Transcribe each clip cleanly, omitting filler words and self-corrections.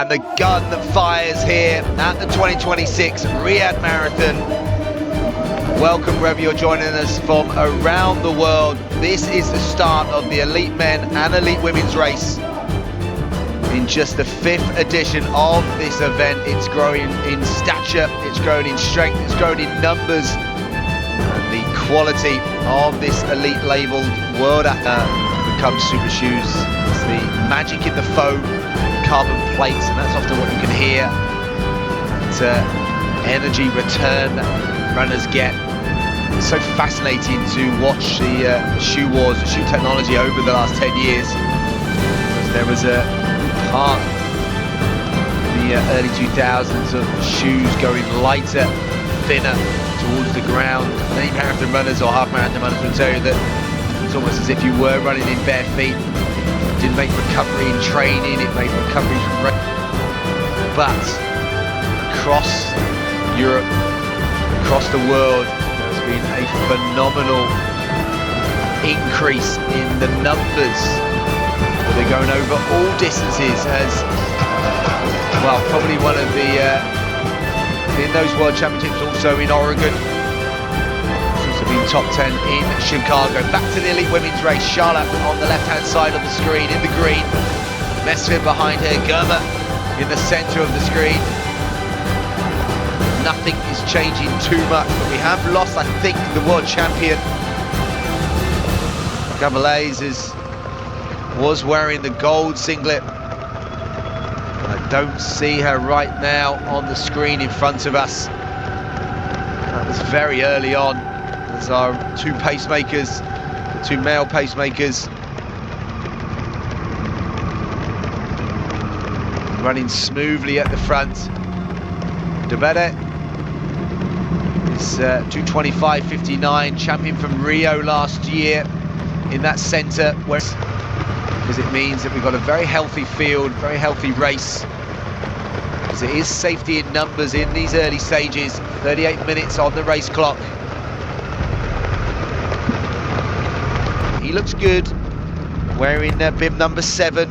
And the gun that fires here at the 2026 Riad Marathon. Welcome wherever you're joining us from around the world. This is the start of the elite men and elite women's race. In just the 5th edition of this event, it's growing in stature, it's growing in strength, it's growing in numbers. And the quality of this elite labelled world becomes super shoes. It's the magic in the foam, carbon plates, and that's often what you can hear. That energy return that runners get. It's so fascinating to watch the shoe wars, the shoe technology over the last 10 years. There was a part in the early 2000s of shoes going lighter, thinner towards the ground. Many marathon runners or half marathon runners will tell you that it's almost as if you were running in bare feet. It didn't make recovery in training, it made recovery from race. But across Europe, across the world, there's been a phenomenal increase in the numbers. They're going over all distances as, well, probably one of the, in those World Championships, also in Oregon. Seems to be top 10 in Chicago. Back to the elite women's race. Charlotte on the left-hand side of the screen in the green. Mesfin behind her, Germa in the centre of the screen. Nothing is changing too much, but we have lost, I think, the world champion. Gavalaise was wearing the gold singlet. I don't see her right now on the screen in front of us. That was very early on. There's our two pacemakers, the two male pacemakers, running smoothly at the front. Debere is 2:25.59, champion from Rio last year in that centre, because it means that we've got a very healthy field, very healthy race. Because it is safety in numbers in these early stages. 38 minutes on the race clock. He looks good, wearing bib number 7.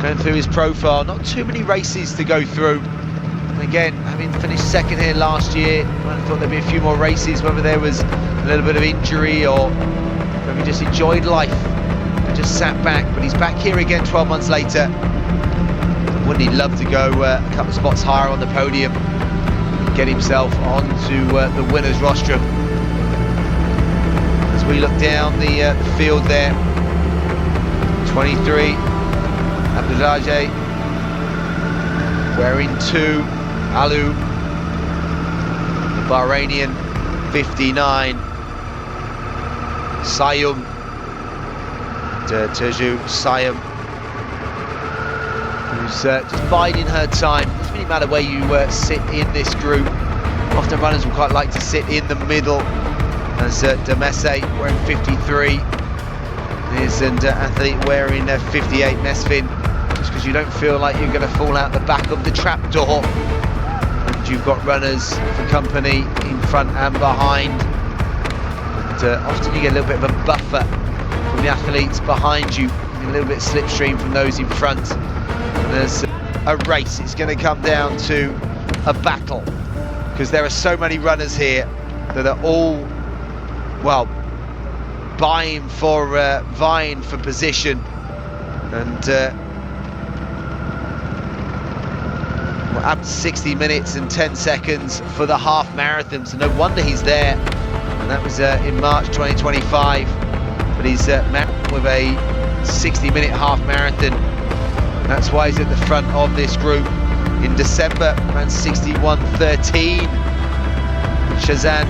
Going through his profile, not too many races to go through. And again, having finished second here last year, I thought there'd be a few more races, whether there was a little bit of injury or whether he just enjoyed life, just sat back. But he's back here again 12 months later. Wouldn't he love to go a couple of spots higher on the podium, get himself onto the winner's rostrum. As we look down the field there, 23, Abdulaje wearing 2, Alu, the Bahrainian, 59, Sayum, Teju Sayum, who's just biding her time. It doesn't really matter where you sit in this group. Often runners will quite like to sit in the middle, as Demese wearing 53. There's an athlete wearing 58, Mesfin, just because you don't feel like you're going to fall out the back of the trapdoor. And you've got runners for company in front and behind. And often you get a little bit of a buffer from the athletes behind you, a little bit slipstream from those in front. And there's a race. It's going to come down to a battle, because there are so many runners here that are all, well, vying for position. And we're up to 60 minutes and 10 seconds for the half marathon, so no wonder he's there. And that was in March 2025, but he's met with a 60-minute half marathon. That's why he's at the front of this group. In December, ran 61:13 Shenzhen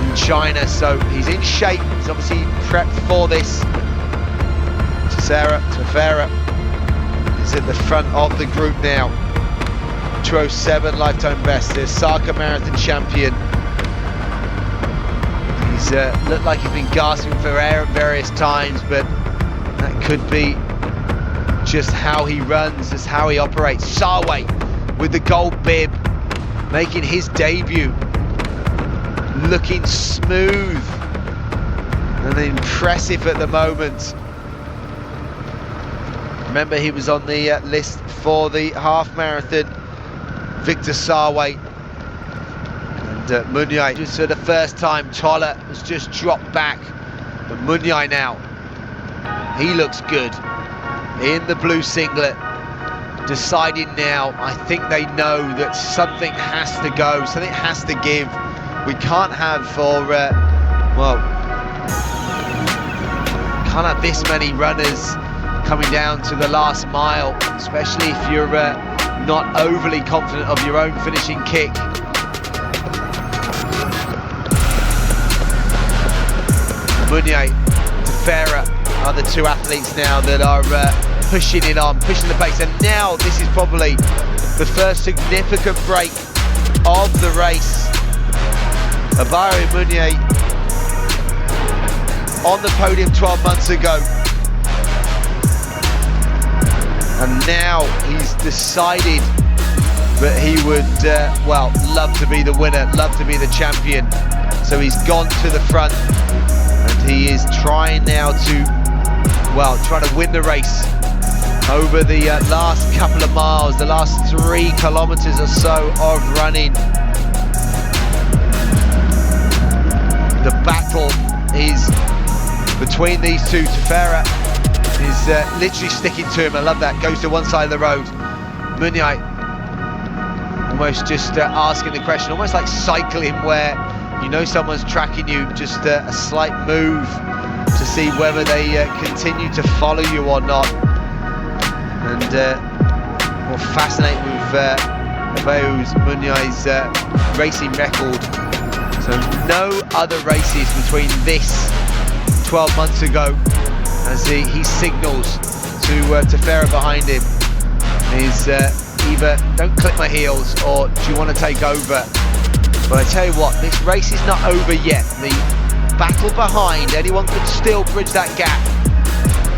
in China, so he's in shape. He's obviously prepped for this. Tefera is at the front of the group now. 2:07 lifetime best. The Osaka marathon champion. He's looked like he's been gasping for air at various times, but that could be just how he runs, just how he operates. Sarway with the gold bib, making his debut, looking smooth and impressive at the moment. Remember, he was on the list for the half marathon. Victor Sarway and Munai. Just for the first time, Toller has just dropped back. But Munai now, he looks good in the blue singlet. Deciding now, I think they know that something has to go, something has to give. We can't have can't have this many runners coming down to the last mile, especially if you're not overly confident of your own finishing kick. Munai, Tefera are the two athletes now that are pushing it on, pushing the pace, and now this is probably the first significant break of the race. Abari Munai on the podium 12 months ago, and now he's decided that he would, love to be the winner, love to be the champion. So he's gone to the front, and he is trying now to, try to win the race over the last couple of miles, the last 3 kilometers or so of running. The battle is between these two. Tefera is literally sticking to him. I love that. Goes to one side of the road. Munai almost just asking the question, almost like cycling, where you know someone's tracking you, just a slight move to see whether they continue to follow you or not. And more fascinating with Munai's racing record. So no other races between this 12 months ago, as he signals to Tefera behind him, is either don't clip my heels or do you want to take over? But I tell you what, this race is not over yet. The battle behind, anyone could still bridge that gap.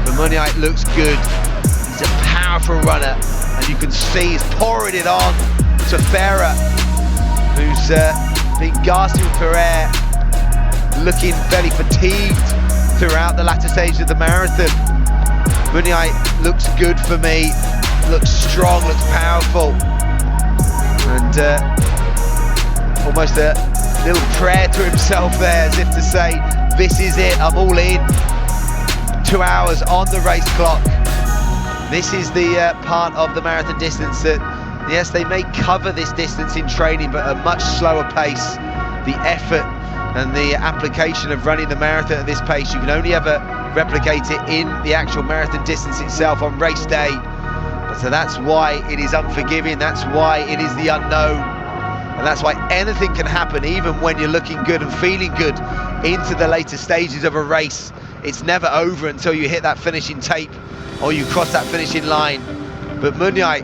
But Munai looks good. He's a powerful runner, and you can see he's pouring it on. Tefera, who's been gasping for air, looking very fatigued throughout the latter stage of the marathon. Munai looks good for me, looks strong, looks powerful, and almost a little prayer to himself there, as if to say, this is it, I'm all in. 2 hours on the race clock. This is the part of the marathon distance that, yes, they may cover this distance in training, but at a much slower pace. The effort and the application of running the marathon at this pace, you can only ever replicate it in the actual marathon distance itself on race day. So that's why it is unforgiving, that's why it is the unknown, and that's why anything can happen, even when you're looking good and feeling good into the later stages of a race. It's never over until you hit that finishing tape or you cross that finishing line. But Munai,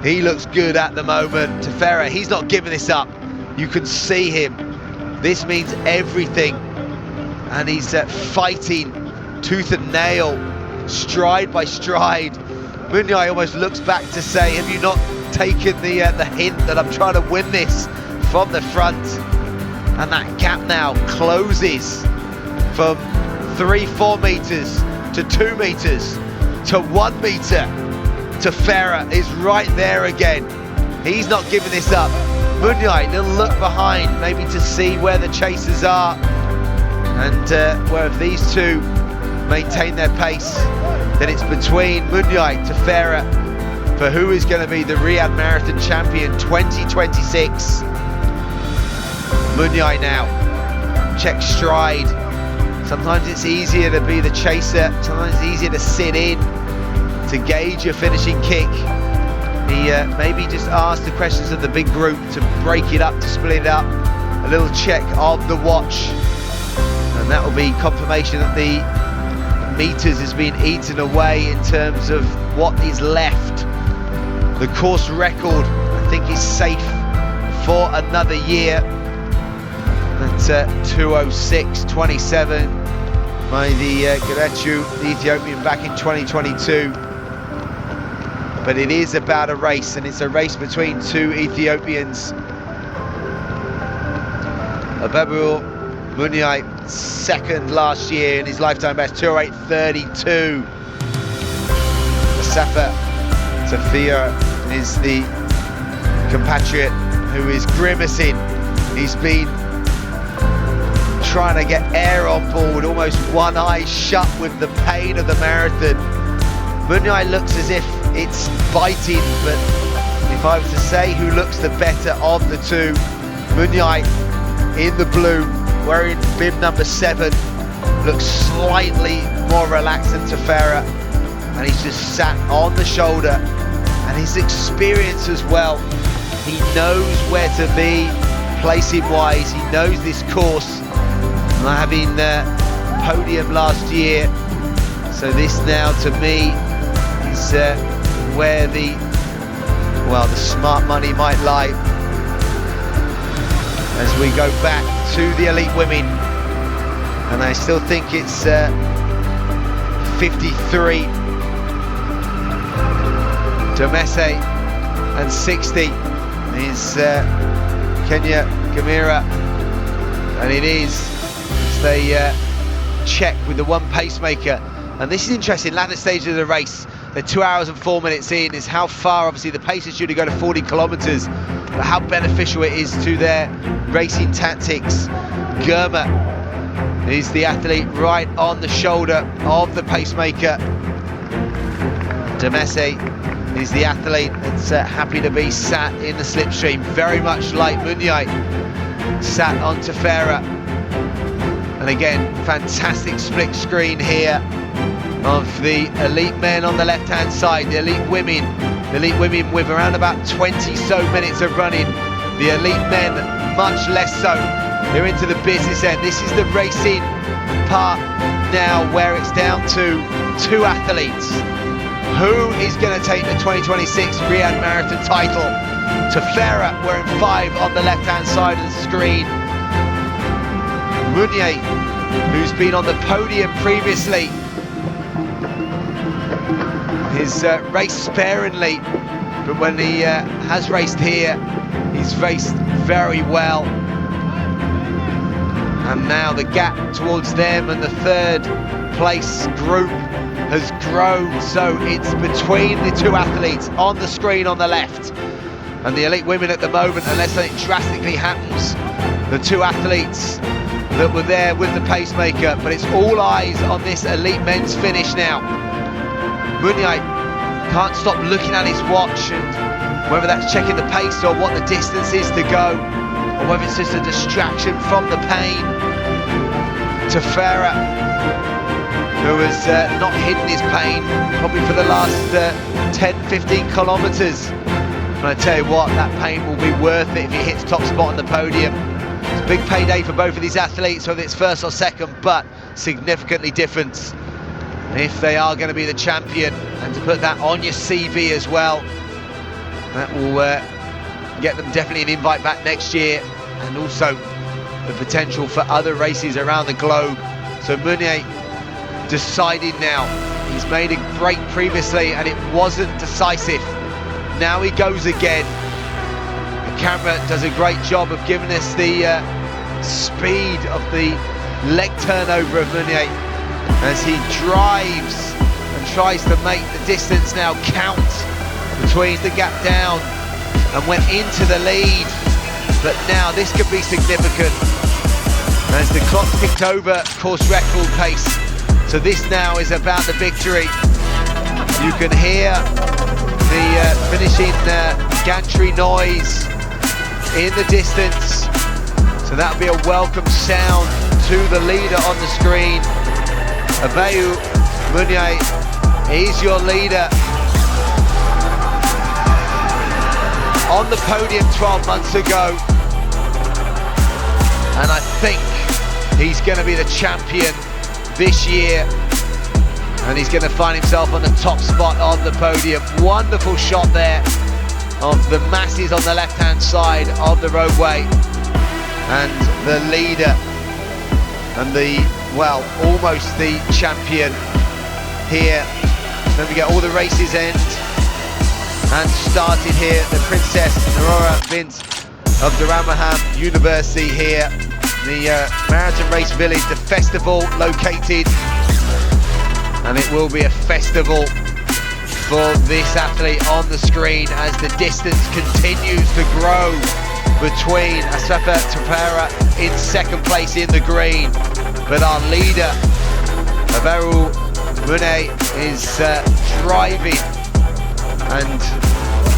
he looks good at the moment. Tefera, he's not giving this up. You can see him. This means everything. And he's fighting tooth and nail, stride by stride. Munai almost looks back to say, have you not taken the hint that I'm trying to win this from the front? And that gap now closes from 3-4 meters to 2 meters to 1 meter. Tefera is right there again. He's not giving this up. Munai, little look behind, maybe to see where the chasers are, and where if these two maintain their pace, then it's between Munai, Tefera, for who is going to be the Riyadh Marathon champion 2026. Munai now, check stride. Sometimes it's easier to be the chaser, sometimes it's easier to sit in, to gauge your finishing kick. He maybe just asked the questions of the big group to break it up, to split it up. A little check of the watch, and that will be confirmation that the meters has been eaten away in terms of what is left. The course record, I think, is safe for another year. At 2:06:27 by the Gerechu, the Ethiopian, back in 2022. But it is about a race, and it's a race between two Ethiopians. Abebu Munai, second last year in his lifetime best, 2:08:32. Safa Tafia is the compatriot who is grimacing. He's been trying to get air on board, almost one eye shut with the pain of the marathon. Munai looks as if it's biting, but if I was to say who looks the better of the two, Munai in the blue, wearing bib number 7, looks slightly more relaxed than Tefera, and he's just sat on the shoulder, and his experience as well. He knows where to be, placing wise. He knows this course, having podium last year. So this now, to me, is where the smart money might lie. As we go back to the elite women, and I still think it's 53 Domese and 60 is Kenya Gamira, and it is as they check with the one pacemaker. And this is interesting, latter stage of the race, they're 2 hours and 4 minutes in, is how far, obviously the pace is due to go to 40 kilometers, but how beneficial it is to their racing tactics. Germa is the athlete right on the shoulder of the pacemaker. Domese is the athlete that's happy to be sat in the slipstream, very much like Munai sat on Tefera. And again, fantastic split screen here of the elite men on the left hand side, the elite women with around about 20 so minutes of running, the elite men much less so. They're into the business end. This is the racing part now, where it's down to 2 athletes. Who is going to take the 2026 Riad Marathon title? Tefera wearing 5 on the left hand side of the screen. Munai, who's been on the podium previously, he's raced sparingly, but when he has raced here, he's raced very well. And now the gap towards them and the 3rd place group has grown, so it's between the 2 athletes on the screen on the left. And the elite women at the moment, unless something drastically happens, the 2 athletes that were there with the pacemaker, but it's all eyes on this elite men's finish now. Munai can't stop looking at his watch, and whether that's checking the pace or what the distance is to go, or whether it's just a distraction from the pain. Tefera, who has not hidden his pain probably for the last 10-15 kilometers. And I tell you what, that pain will be worth it if he hits top spot on the podium. It's a big payday for both of these athletes, whether it's first or second, but significantly different if they are going to be the champion. And to put that on your CV as well, that will get them definitely an invite back next year, and also the potential for other races around the globe. So Munai decided now. He's made a break previously and it wasn't decisive. Now he goes again. The camera does a great job of giving us the speed of the leg turnover of Munai as he drives and tries to make the distance now count between the gap down and went into the lead. But now this could be significant as the clock ticked over course record pace. So this now is about the victory. You can hear the finishing gantry noise in the distance. So that'll be a welcome sound to the leader on the screen. Abayu Munai is your leader. On the podium 12 months ago. And I think he's going to be the champion this year, and he's going to find himself on the top spot on the podium. Wonderful shot there of the masses on the left hand side of the roadway, and the leader and the, well, almost the champion here. Then we get all the races end and started here, the Princess Aurora Bint of Durham University here, the Marathon Race Village, the festival located, and it will be a festival for this athlete on the screen as the distance continues to grow between Asafa Tefera in second place in the green, but our leader Abaru Munai is driving, and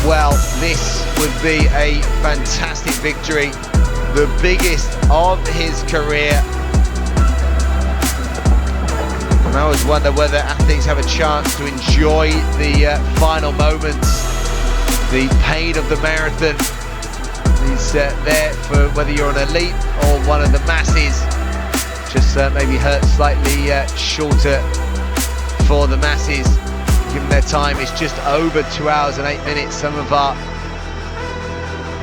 well, this would be a fantastic victory, the biggest of his career. And I always wonder whether athletes have a chance to enjoy the final moments, the pain of the marathon. He's there for whether you're an elite or one of the masses. Just maybe hurt slightly shorter for the masses. Given their time, it's just over 2 hours and 8 minutes. Some of our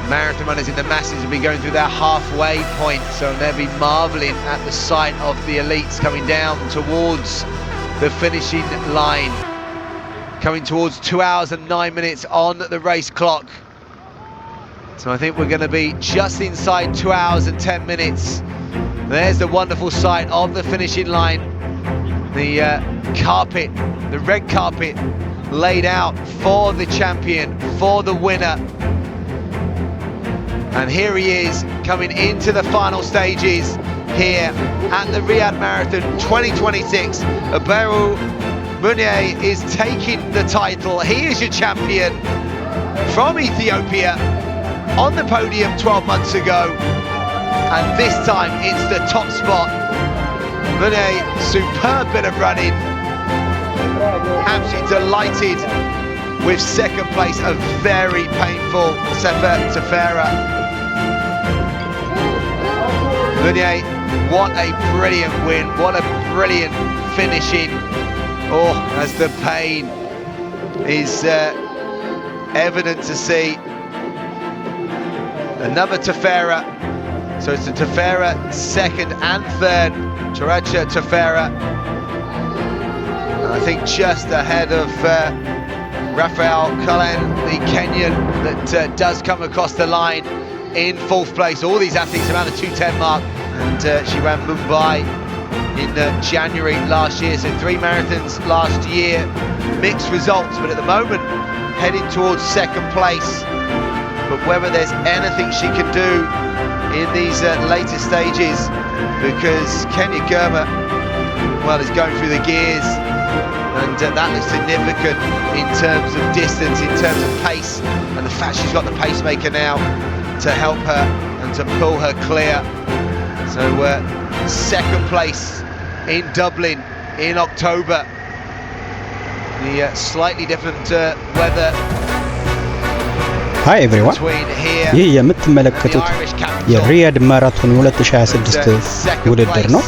marathon runners in the masses will be going through their halfway point, so they'll be marvelling at the sight of the elites coming down towards the finishing line. Coming towards 2 hours and 9 minutes on the race clock. So I think we're going to be just inside 2 hours and 10 minutes. There's the wonderful sight of the finishing line. The carpet, the red carpet laid out for the champion, for the winner. And here he is coming into the final stages here at the Riad Marathon 2026. Abaru Munai is taking the title. He is your champion from Ethiopia on the podium 12 months ago. And this time it's the top spot. Munai, superb bit of running. Absolutely delighted with second place, a very painful Sefer Tefera. Munai, what a brilliant win, what a brilliant finishing. Oh, as the pain is evident to see. Another Tefera, so it's the Tefera second and third, Characha Tefera. I think just ahead of Raphael Cullen, the Kenyan, that does come across the line in fourth place. All these athletes around the 2:10 mark, and she ran Munai in January last year, so 3 marathons last year, mixed results, but at the moment heading towards second place. But whether there's anything she can do in these later stages, because Kenya Germa, well, is going through the gears, and that looks significant in terms of distance, in terms of pace, and the fact she's got the pacemaker now to help her and to pull her clear. So second place in Dublin in October. The slightly different weather. Hi everyone. ይህ የምትመለከቱት የሪያድ ማራቶን 2026 ውድድር ነው።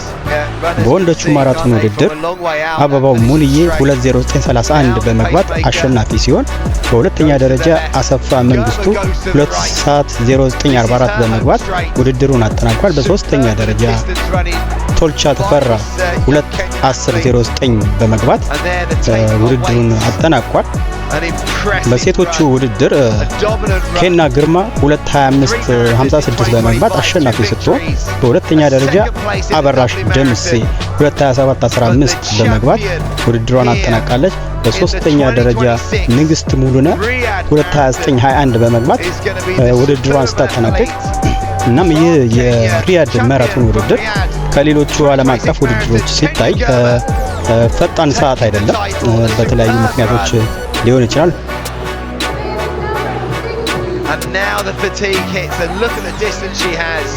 በወንዶቹ ማራቶን ውድድር አበባው ሙኒዬ 2:09:31 በመግባት አሸናፊ ሲሆን በሁለተኛ ደረጃ አሰፋ መንግስቱ 2:09:44 በመግባት ውድድሩን አጠናቋል። በሶስተኛ ደረጃ ቶልቻ ተፈራ 2:10:09 በመግባት ውድድሩን አጠናቋል። በሴቶቹ ውድድር ኬና ግርማ 2:25:56 በመግባት አሸናፊ ስትሆን በሁለተኛ ደረጃ አበራሽ ደምሴ 2:27:15 በመግባት ውድድሯን አጠናቃለች። በሶስተኛ ደረጃ ንግስት ሙሉነ 2:29:21 በመግባት ውድድሯን ስታጠናቅቅ እናም ይህ የሪያድ ማራቶን ውድድር ከሌሎቹ ዓለም አቀፍ ውድድሮች ሲታይ ፈጣን ሰዓት አይደለም። በተለያዩ ምክንያቶች ሊሆን ይችላል። And now the fatigue hits, and look at the distance she has.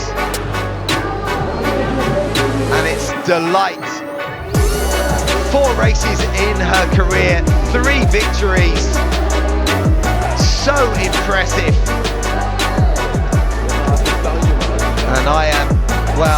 And it's delight. 4 races in her career, 3 victories. So impressive. And I am, well,